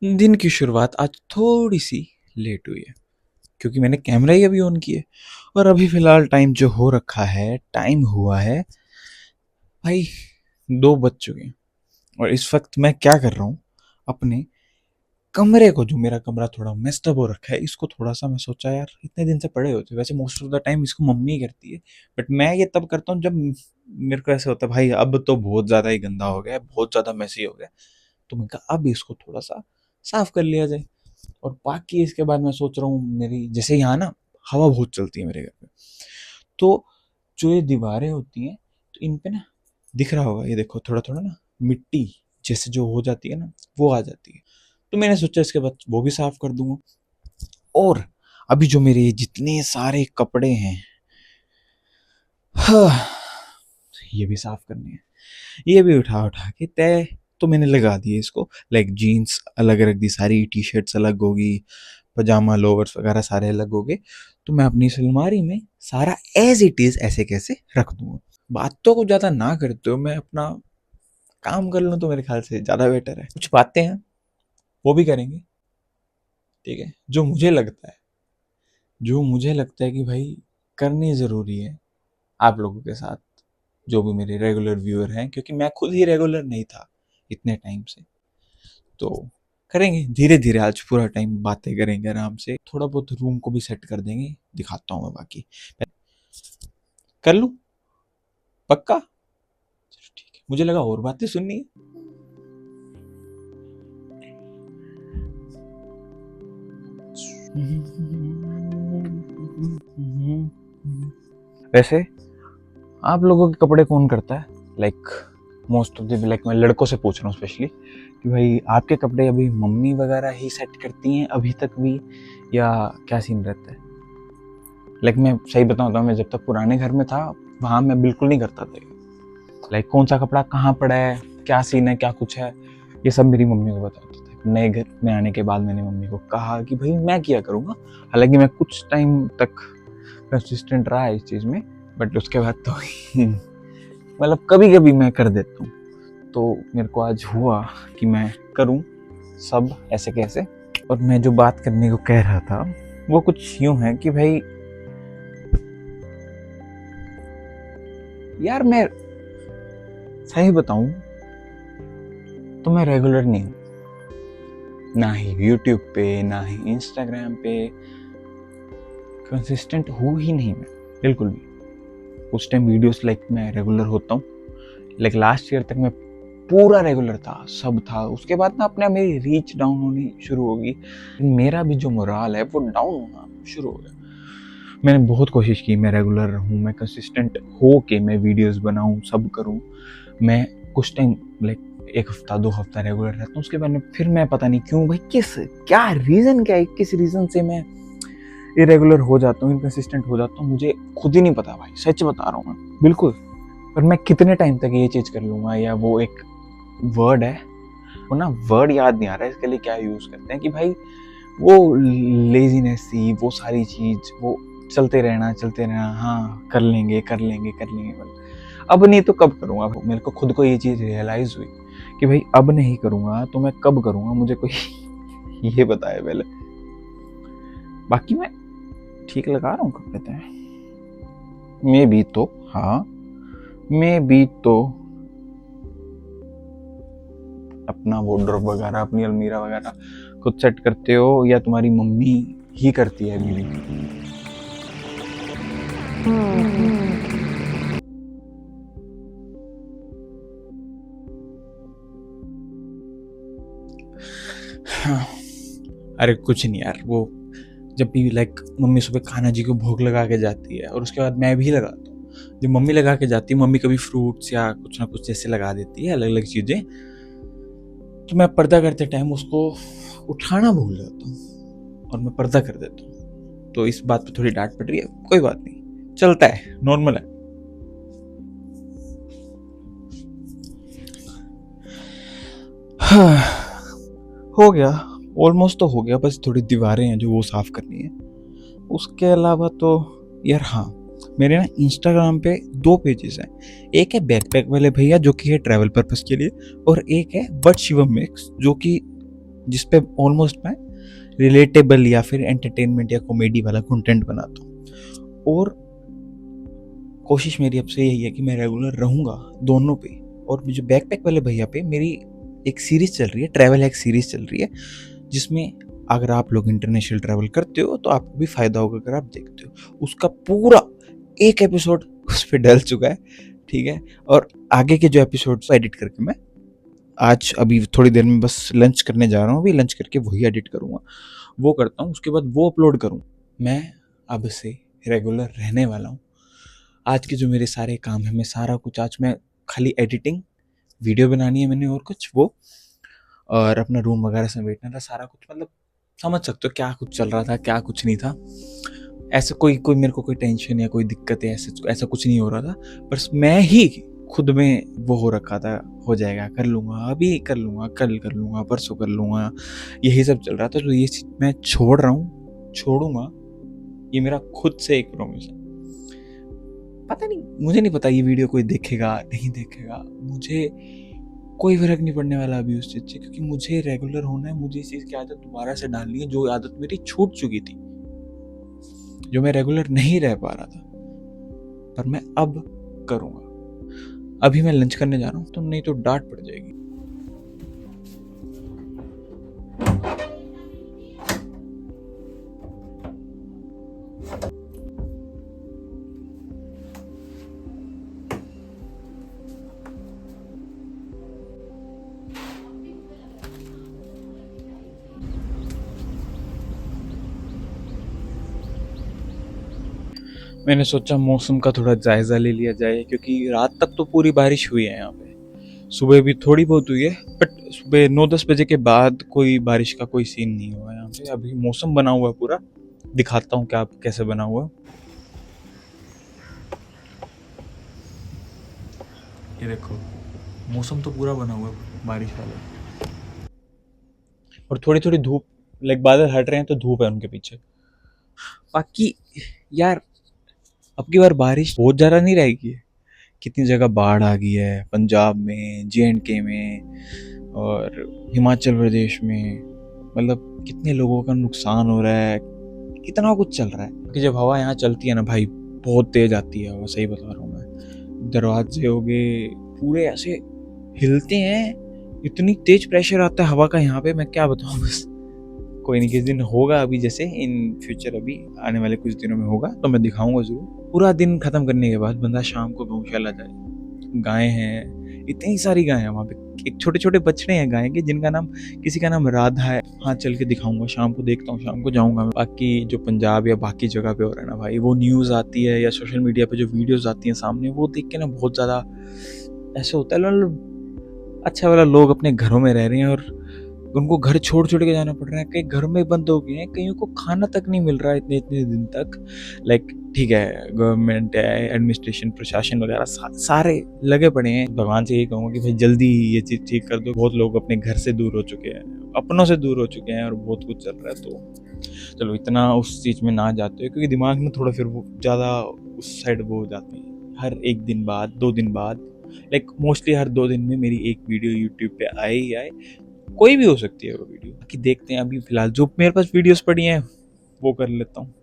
दिन की शुरुआत आज थोड़ी सी लेट हुई है क्योंकि मैंने कैमरा ही अभी ऑन किया है। और अभी फ़िलहाल टाइम जो हो रखा है, टाइम हुआ है भाई 2 बज चुके हैं। और इस वक़्त मैं क्या कर रहा हूँ, अपने कमरे को, जो मेरा कमरा थोड़ा मेस्ड अप हो रखा है, इसको थोड़ा-सा मैं सोचा यार इतने दिन से पड़े होते, वैसे मोस्ट ऑफ द टाइम इसको मम्मी ही करती है। बट मैं ये तब करता हूँ जब मेरे को ऐसा होता है भाई अब तो बहुत ज़्यादा ही गंदा हो गया है, बहुत ज़्यादा मेसी हो गया है। तो मैंने कहा अब इसको थोड़ा-सा साफ कर लिया जाए। और बाकी इसके बाद मैं सोच रहा हूँ, मेरी जैसे यहाँ ना हवा बहुत चलती है मेरे घर पे, तो जो ये दीवारें होती हैं तो इन पे ना दिख रहा होगा, ये देखो थोड़ा थोड़ा ना मिट्टी जैसे जो हो जाती है ना, वो आ जाती है। तो मैंने सोचा इसके बाद वो भी साफ कर दूंगा। और अभी जो मेरे जितने सारे कपड़े हैं, हाँ, ये भी साफ करने हैं। ये भी उठा उठा के तय तो मैंने लगा दिए इसको। लाइक जीन्स अलग रख दी, सारी टी शर्ट्स अलग होगी, पजामा लोअर्स वगैरह सारे अलग हो गए। तो मैं अपनी इस अलमारी में सारा एज इट इज ऐसे कैसे रख दूंगा। बातों को ज्यादा ना करते हो, मैं अपना काम कर लूँ तो मेरे ख्याल से ज्यादा बेटर है। कुछ बातें हैं वो भी करेंगे, ठीक है, जो मुझे लगता है कि भाई करनी जरूरी है आप लोगों के साथ, जो भी मेरे रेगुलर व्यूअर हैं, क्योंकि मैं खुद ही रेगुलर नहीं था इतने टाइम से। तो करेंगे धीरे धीरे, आज पूरा टाइम बातें करेंगे आराम से, थोड़ा बहुत रूम को भी सेट कर देंगे, दिखाता हूँ मैं बाकी। कर लूँ पक्का? ठीक है, मुझे लगा और बातें सुननी है। वैसे आप लोगों के कपड़े कौन करता है? Like most of the, like मैं लड़कों से पूछ रहा हूँ स्पेशली, कि भाई आपके कपड़े अभी मम्मी वगैरह ही सेट करती हैं अभी तक भी, या क्या सीन रहता है? लाइक मैं सही बताऊँ तो मैं जब तक पुराने घर में था वहाँ मैं बिल्कुल नहीं करता था। लाइक कौन सा कपड़ा कहाँ पड़ा है, क्या सीन है, क्या कुछ है, ये सब मेरी मम्मी को बताता था। नए घर में आने के बाद मैंने मम्मी को कहा कि भाई मैं किया करूँगा। हालांकि मैं कुछ टाइम तक कंसिस्टेंट रहा इस चीज़ में, बट उसके बाद तो मतलब कभी कभी मैं कर देता हूँ। तो मेरे को आज हुआ कि मैं करूँ सब ऐसे कैसे। और मैं जो बात करने को कह रहा था वो कुछ यूं है कि भाई यार मैं सही बताऊं तो मैं रेगुलर नहीं हूँ, ना ही यूट्यूब पे ना ही इंस्टाग्राम पे कंसिस्टेंट हूँ ही नहीं मैं बिल्कुल भी। उस टाइम वीडियोस लाइक मैं रेगुलर होता हूँ, लाइक लास्ट ईयर तक मैं पूरा रेगुलर था, सब था। उसके बाद ना अपने मेरी रीच डाउन होनी शुरू होगी, मेरा भी जो मोराल है वो डाउन होना शुरू हो गया। मैंने बहुत कोशिश की मैं रेगुलर रहूँ, मैं कंसिस्टेंट हो के मैं वीडियोस बनाऊँ, सब करूँ। मैं कुछ टाइम लाइक 1 हफ्ता 2 हफ्ता रेगुलर रहता हूँ, उसके बाद में फिर मैं पता नहीं क्यों भाई क्या रीज़न क्या है, किस रीज़न से मैं इरेगुलर हो जाता हूँ, इनकंसिस्टेंट हो जाता हूँ, मुझे खुद ही नहीं पता भाई, सच बता रहा हूँ मैं बिल्कुल। पर मैं कितने टाइम तक ये चीज़ कर लूँगा, या वो एक वर्ड है, वो ना वर्ड याद नहीं आ रहा है इसके लिए क्या यूज़ करते हैं, कि भाई वो लेजीनेस थी, वो सारी चीज़, वो चलते रहना, हाँ कर लेंगे कर लेंगे कर लेंगे। अब नहीं तो कब करूँगा? मेरे को खुद को ये चीज़ रियलाइज़ हुई कि भाई अब नहीं करूँगा तो मैं कब करूँगा, मुझे कोई ये बताए पहले। बाकी मैं ठीक लगा रहा हूँ कपड़े तय, मैं भी तो, हाँ मैं भी तो अपना वार्डरोब वगैरह, अपनी अलमीरा वगैरह खुद सेट करते हो, या तुम्हारी मम्मी ही करती है अभी भी? हाँ, अरे कुछ नहीं यार, वो जब भी लाइक मम्मी सुबह कान्हा जी को भोग लगा के जाती है और उसके बाद मैं भी लगाता हूँ। जब मम्मी लगा के जाती है, मम्मी कभी फ्रूट्स या कुछ ना कुछ जैसे लगा देती है अलग अलग चीज़ें, तो मैं पर्दा करते टाइम उसको उठाना भूल जाता हूँ और मैं पर्दा कर देता हूँ। तो इस बात पे थोड़ी डांट पड़ रही है, कोई बात नहीं, चलता है, नॉर्मल है। हाँ, हो गया, ऑलमोस्ट तो हो गया, बस थोड़ी दीवारें हैं जो वो साफ करनी है। उसके अलावा तो यार हाँ, मेरे ना इंस्टाग्राम पे 2 पेजेस हैं। एक है बैकपैक वाले भैया जो कि है ट्रैवल पर्पस के लिए, और एक है बट शिवम मिक्स जो कि जिस पे ऑलमोस्ट मैं रिलेटेबल या फिर एंटरटेनमेंट या कॉमेडी वाला कंटेंट बनाता हूँ। और कोशिश मेरी अब से यही है कि मैं रेगुलर रहूँगा दोनों पे। और जो बैकपैक वाले भैया पे मेरी एक सीरीज चल रही है, ट्रैवल हैक सीरीज चल रही है, जिसमें अगर आप लोग इंटरनेशनल ट्रैवल करते हो तो आपको भी फायदा होगा अगर आप देखते हो। उसका पूरा एक एपिसोड उस पर डल चुका है, ठीक है। और आगे के जो एपिसोड्स एडिट करके मैं आज अभी थोड़ी देर में बस लंच करने जा रहा हूँ, अभी लंच करके वही एडिट करूँगा, वो करता हूँ, उसके बाद वो अपलोड करूँ। मैं अब से रेगुलर रहने वाला हूँ। आज के जो मेरे सारे काम है, मैं सारा कुछ आज मैं खाली एडिटिंग, वीडियो बनानी है मैंने और कुछ वो, और अपना रूम वगैरह समेटना था, सारा कुछ मतलब समझ सकते हो क्या कुछ चल रहा था क्या कुछ नहीं था। ऐसा कोई कोई मेरे को कोई टेंशन या कोई दिक्कत है ऐसा कुछ नहीं हो रहा था। बस मैं ही खुद में वो हो रखा था, हो जाएगा, कर लूँगा, अभी कर लूँगा, कल कर लूँगा, परसों कर लूँगा, यही सब चल रहा था। तो ये चीज़ मैं छोड़ रहा हूँ, छोड़ूंगा, ये मेरा खुद से एक प्रॉमिस है। पता नहीं, मुझे नहीं पता ये वीडियो कोई देखेगा नहीं देखेगा, मुझे कोई फर्क नहीं पड़ने वाला अभी उस चीज़ से, क्योंकि मुझे रेगुलर होना है, मुझे इस चीज़ की आदत दोबारा से डालनी है, जो आदत मेरी छूट चुकी थी, जो मैं रेगुलर नहीं रह पा रहा था, पर मैं अब करूँगा। अभी मैं लंच करने जा रहा हूँ, तो नहीं तो डांट पड़ जाएगी। मैंने सोचा मौसम का थोड़ा जायज़ा ले लिया जाए, क्योंकि रात तक तो पूरी बारिश हुई है यहाँ पे, सुबह भी थोड़ी बहुत हुई है, बट सुबह 9-10 बजे के बाद कोई बारिश का कोई सीन नहीं हुआ यहाँ पे। अभी मौसम बना हुआ है पूरा, दिखाता हूँ क्या कैसे बना हुआ। ये देखो, मौसम तो पूरा बना हुआ है बारिश वाला, और थोड़ी थोड़ी धूप, लाइक बादल हट रहे हैं तो धूप है उनके पीछे। बाकी यार, अब की बार बारिश बहुत ज़्यादा नहीं रहेगी। कितनी जगह बाढ़ आ गई है, पंजाब में, JNK में और हिमाचल प्रदेश में, मतलब कितने लोगों का नुकसान हो रहा है, कितना कुछ चल रहा है। कि जब हवा यहाँ चलती है ना भाई, बहुत तेज आती है हवा, सही बता रहा हूँ मैं। दरवाजे हो गए पूरे ऐसे हिलते हैं, इतनी तेज प्रेशर आता है हवा का यहाँ पे, मैं क्या बताऊँ बस। कोई नहीं, किस दिन होगा, अभी जैसे इन फ्यूचर अभी आने वाले कुछ दिनों में होगा तो मैं दिखाऊंगा जरूर। पूरा दिन खत्म करने के बाद बंदा शाम को गौशाला जाए, गायें हैं, इतनी सारी गायें हैं वहाँ पे, एक छोटे छोटे बछड़े हैं गाय के, जिनका नाम, किसी का नाम राधा है। हाँ, चल के दिखाऊंगा, शाम को देखता हूँ, शाम को जाऊंगा। बाकी जो पंजाब या बाकी जगह पे हो रहा है ना भाई, वो न्यूज़ आती है या सोशल मीडिया पे जो वीडियोस आती हैं सामने, वो देख के ना बहुत ज़्यादा ऐसे होता है, मतलब अच्छा वाला लोग अपने घरों में रह रहे हैं और उनको घर छोड़ छोड़ के जाना पड़ रहा है, कई घर में बंद हो गए हैं, कईयों को खाना तक नहीं मिल रहा है इतने इतने दिन तक। लाइक ठीक है, गवर्नमेंट है, एडमिनिस्ट्रेशन, प्रशासन वगैरह सारे लगे पड़े हैं। भगवान से यही कहूँगा कि भाई जल्दी ये चीज़ ठीक कर दो। बहुत लोग अपने घर से दूर हो चुके हैं, अपनों से दूर हो चुके हैं, और बहुत कुछ चल रहा है। तो चलो इतना उस चीज़ में ना जाते हो, क्योंकि दिमाग में थोड़ा फिर वो ज़्यादा उस साइड वो हो जाती है। हर एक दिन बाद, 2 दिन बाद, लाइक मोस्टली हर 2 दिन में मेरी एक वीडियो यूट्यूब पे आए ही आए, कोई भी हो सकती है वो वीडियो। बाकी देखते हैं, अभी फिलहाल जो मेरे पास वीडियोस पड़ी हैं वो कर लेता हूँ।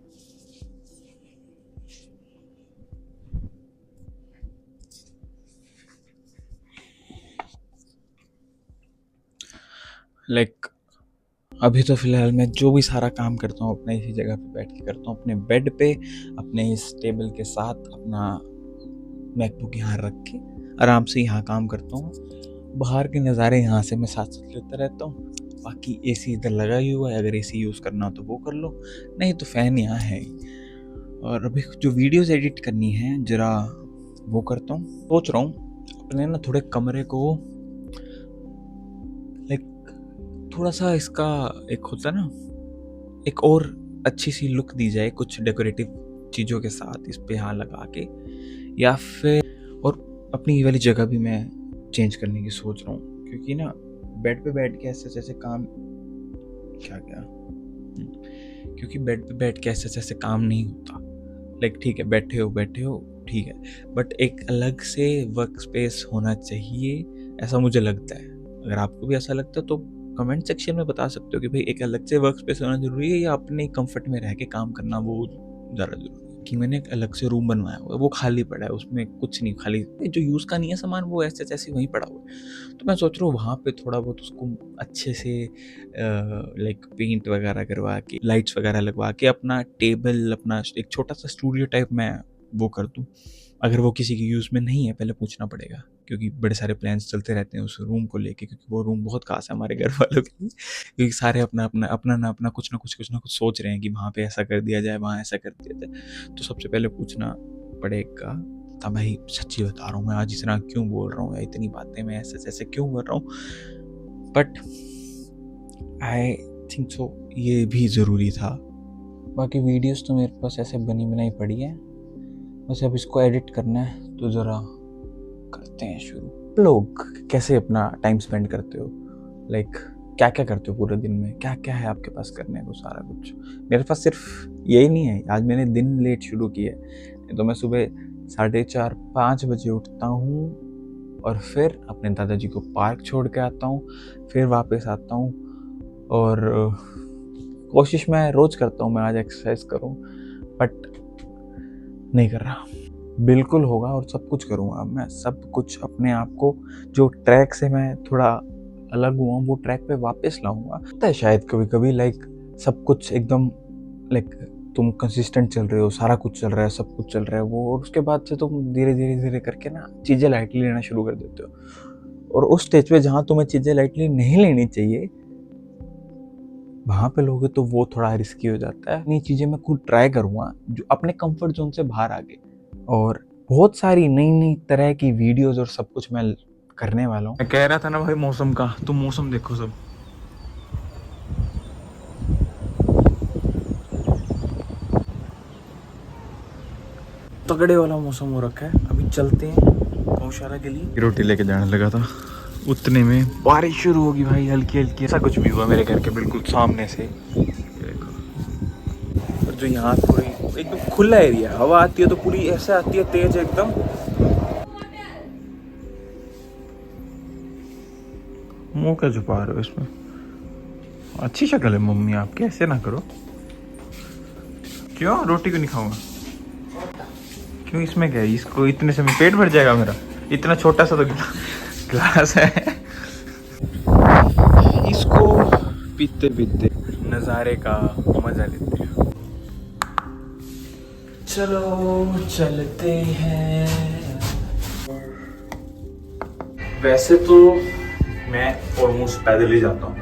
लाइक अभी तो फिलहाल मैं जो भी सारा काम करता हूँ अपने इसी जगह पे बैठ के करता हूँ, अपने बेड पे, अपने इस टेबल के साथ, अपना मैकबुक यहाँ रख के आराम से यहाँ काम करता हूँ। बाहर के नज़ारे यहाँ से मैं साथ साथ लेता रहता हूँ। बाकी AC इधर लगा ही हुआ है, अगर AC यूज़ करना हो तो वो कर लो, नहीं तो फ़ैन यहाँ है ही। और अभी जो वीडियोस एडिट करनी है जरा वो करता हूँ। सोच रहा हूँ अपने ना थोड़े कमरे को, लाइक थोड़ा सा इसका एक होता है ना, एक और अच्छी सी लुक दी जाए कुछ डेकोरेटिव चीज़ों के साथ इस पे यहाँ लगा के, या फिर और अपनी ये वाली जगह भी मैं चेंज करने की सोच रहा हूँ, क्योंकि ना बेड पे बैठ के ऐसे ऐसे काम क्या क्योंकि बेड पे बैठ के ऐसे काम नहीं होता। लाइक ठीक है, बैठे हो ठीक है, बट एक अलग से वर्क स्पेस होना चाहिए, ऐसा मुझे लगता है। अगर आपको भी ऐसा लगता है तो कमेंट सेक्शन में बता सकते हो कि भाई एक अलग से वर्क स्पेस होना जरूरी है या अपने कंफर्ट में रह के काम करना वो ज़्यादा जरूरी है। कि मैंने एक अलग से रूम बनवाया हुआ है, वो खाली पड़ा है, उसमें कुछ नहीं, खाली जो यूज़ का नहीं है सामान वो ऐसे जैसे वहीं पड़ा हुआ है। तो मैं सोच रहा हूँ वहाँ पे थोड़ा बहुत उसको अच्छे से लाइक पेंट वगैरह करवा के, लाइट्स वगैरह लगवा के, अपना टेबल, अपना एक छोटा सा स्टूडियो टाइप मैं वो कर दूँ। अगर वो किसी के यूज़ में नहीं है, पहले पूछना पड़ेगा, क्योंकि बड़े सारे प्लान्स चलते रहते हैं उस रूम को लेके, क्योंकि वो रूम बहुत खास है हमारे घर वालों के लिए, क्योंकि सारे अपना कुछ ना कुछ सोच रहे हैं कि वहाँ पे ऐसा कर दिया जाए, वहाँ ऐसा कर दिया जाए। तो सबसे पहले पूछना पड़ेगा। तब भाई सच्ची बता रहा हूँ, मैं आज इतना क्यों बोल रहा हूँ या इतनी बातें मैं ऐसे क्यों कर रहा हूँ, बट आई थिंक सो ये भी ज़रूरी था। बाकी वीडियोस तो मेरे पास ऐसे बनी बनाई पड़ी है, बस अब इसको एडिट करना है, तो ज़रा करते हैं शुरू। लोग कैसे अपना टाइम स्पेंड करते हो, लाइक क्या क्या करते हो पूरे दिन में, क्या क्या है आपके पास करने को, सारा कुछ। मेरे पास सिर्फ यही नहीं है, आज मैंने दिन लेट शुरू किया है, तो मैं सुबह 4:30-5 बजे उठता हूँ और फिर अपने दादाजी को पार्क छोड़ के आता हूँ, फिर वापस आता हूँ और कोशिश मैं रोज़ करता हूँ मैं आज एक्सरसाइज करूँ, बट नहीं कर रहा। बिल्कुल होगा और सब कुछ करूँगा मैं, सब कुछ अपने आप को, जो ट्रैक से मैं थोड़ा अलग हुआ वो ट्रैक पे वापस लाऊंगा। पता है शायद कभी कभी लाइक सब कुछ एकदम लाइक तुम कंसिस्टेंट चल रहे हो, सारा कुछ चल रहा है, सब कुछ चल रहा है वो, और उसके बाद से तुम धीरे धीरे करके ना चीज़ें लाइटली लेना शुरू कर देते हो, और उस स्टेज पे जहाँ तुम्हें चीज़ें लाइटली नहीं लेनी चाहिए वहाँ पे लोगे तो वो थोड़ा रिस्की हो जाता है। नई चीज़ें मैं खुद ट्राई करूँगा जो अपने कंफर्ट जोन से बाहर आ गए, और बहुत सारी नई तरह की वीडियोस और सब कुछ मैं करने वाला हूँ। मैं कह रहा था ना भाई मौसम का, तुम मौसम देखो, सब तगड़े वाला मौसम हो रखा है। अभी चलते हैं गौशाला के लिए। रोटी लेके जाने लगा था, उतने में बारिश शुरू होगी भाई, हल्की हल्की। ऐसा कुछ भी हुआ मेरे घर के बिल्कुल सामने से, देखो। और जो यहाँ पूरी एकदम खुला एरिया, हवा आती है तो पूरी ऐसे आती है तेज एकदम। मुँह क्या छुपा रहे हो इसमें, अच्छी शक्ल है मम्मी आपकी, ऐसे ना करो। क्यों रोटी क्यों नहीं खाऊंगा, क्यों, इसमें क्या है, इसको इतने से में पेट भर जाएगा मेरा, इतना छोटा सा तो ग्लास है। इसको पीते पीते नज़ारे का मजा लेते हैं। चलो चलते हैं। वैसे तो मैं ऑलमोस्ट पैदल ही जाता हूँ,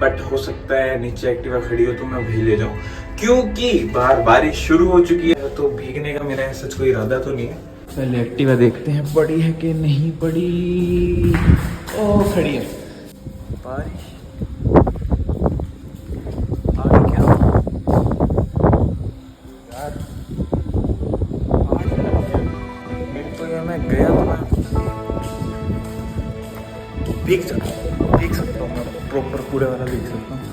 बट हो सकता है नीचे एक्टिवा खड़ी हो तो मैं वही ले जाऊँ, क्योंकि बाहर बारिश शुरू हो चुकी है, तो भीगने का मेरा ऐसा कोई इरादा तो नहीं है। पहले एक्टिवा देखते हैं बड़ी है कि नहीं बड़ी। ओ खड़ी है। बारिश आगे क्या यार, मेरे तो यार मैं गया तो मैं देख सकता हूँ मैं प्रॉपर कूड़े वाला देख सकता हूँ।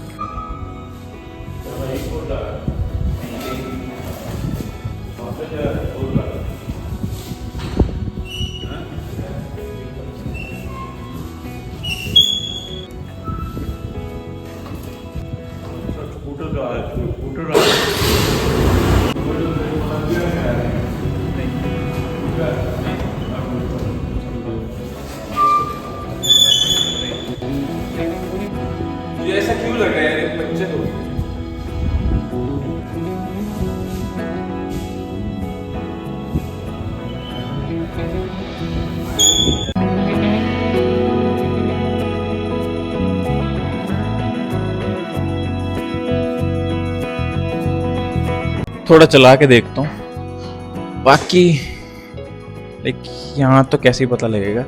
ऐसा क्यों लग रहा है यार, बच्चे तो थोड़ा चला के देखता हूँ, बाकी लाइक यहाँ तो कैसे ही पता लगेगा,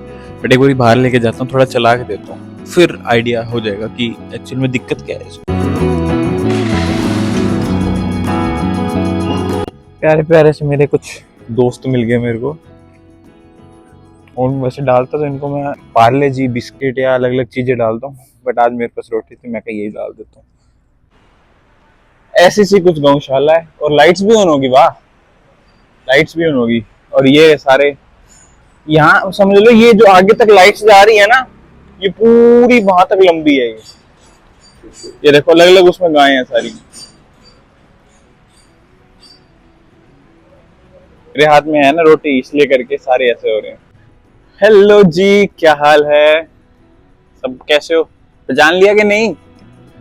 बट एक बार बाहर लेके जाता हूँ, थोड़ा चला के देता हूँ, फिर आइडिया हो जाएगा कि एक्चुअल में दिक्कत क्या है। प्यारे प्यारे से मेरे कुछ दोस्त मिल गए मेरे को, और वैसे डालता तो इनको मैं पार्ले जी बिस्किट या अलग अलग चीजें डालता हूँ, बट आज मेरे पास रोटी थी, मैं कहीं यही डाल देता हूँ। ऐसी सी कुछ गौशाला है, और लाइट्स भी ऑन होगी, वाह लाइट्स भी ऑन होगी, और ये सारे यहाँ समझ लो, ये जो आगे तक लाइट्स जा रही है ना, ये पूरी वहां तक लंबी है ये, ये देखो अलग अलग उसमें गायें हैं सारी। मेरे हाथ में है ना रोटी, इसलिए करके सारे ऐसे हो रहे हैं। हेलो जी, क्या हाल है? सब कैसे हो? पहचान लिया कि नहीं?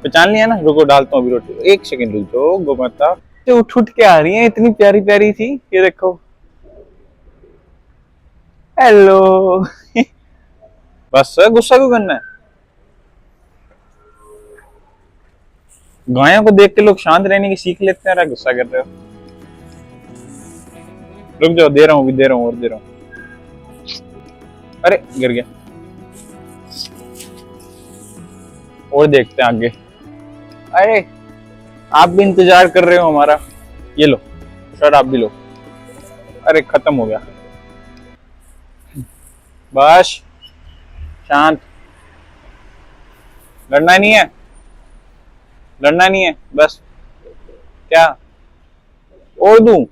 पहचान लिया ना? रुको डालता हूँ अभी रोटी, एक सेकंड रुक जाओ गोमाता। जो उठ उठ के आ रही है, इतनी प्यारी प्यारी थी, ये देखो। हेलो। बस गुस्सा क्यों करना है? गायों को देख के लोग शांत रहने की सीख लेते हैं, गुस्सा कर रहे हो? रुक जाओ, दे रहा हूँ, अभी दे रहा हूँ और दे रहा हूँ। अरे गिर गया। और देखते हैं आगे। अरे आप भी इंतजार कर रहे हो हमारा? ये लो शर्ट, आप भी लो। अरे खत्म हो गया। बस शांत, लड़ना नहीं है, लड़ना नहीं है बस। क्या और दूं?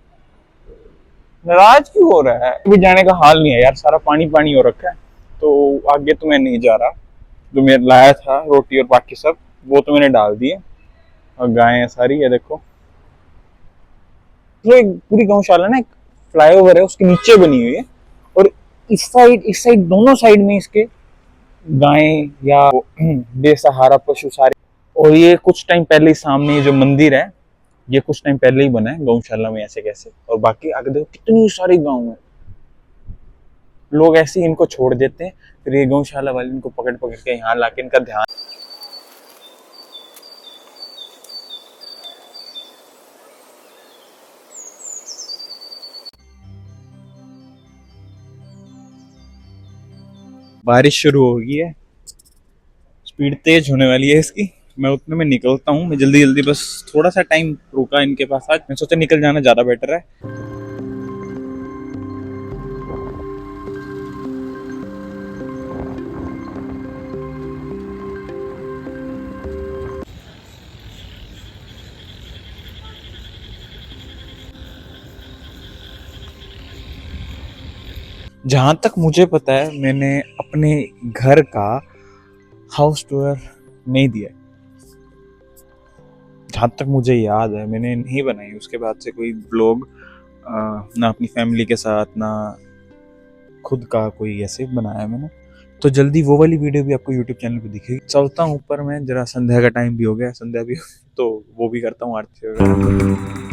नाराज क्यों हो रहा है? अभी जाने का हाल नहीं है यार, सारा पानी पानी हो रखा है, तो आगे तो मैं नहीं जा रहा। जो मैं लाया था रोटी और बाकी सब, वो तो मैंने डाल दिए। और गायें हैं सारी, ये देखो। तो एक पूरी गौशाला ना, एक फ्लाईओवर है उसके नीचे बनी हुई है, और इस साइड दोनों साइड में इसके गायें या बेसहारा पशु सारे। और ये कुछ टाइम पहले ही सामने जो मंदिर है, ये कुछ टाइम पहले ही बना है गौशाला में, ऐसे कैसे। और बाकी आगे देखो कितनी सारी गांव है। लोग ऐसे ही इनको छोड़ देते हैं, फिर ये गौशाला वाले इनको पकड़ पकड़ के यहाँ लाके इनका ध्यान। बारिश शुरू हो गई है, स्पीड तेज होने वाली है इसकी। मैं उतने में निकलता हूँ, मैं जल्दी जल्दी, बस थोड़ा सा टाइम रुका इनके पास आज, मैं सोचा निकल जाना ज्यादा बेटर है। जहां तक मुझे पता है, मैंने अपने घर का हाउस टूर नहीं दिया। जहां तक मुझे याद है मैंने नहीं बनाई उसके बाद से कोई ब्लॉग, ना अपनी फैमिली के साथ, ना खुद का कोई ऐसे बनाया मैंने। तो जल्दी वो वाली वीडियो भी आपको यूट्यूब चैनल पे दिखेगी। चलता हूँ ऊपर, मैं जरा, संध्या का टाइम भी हो गया, संध्या भी तो वो भी करता हूँ आरती वगैरह।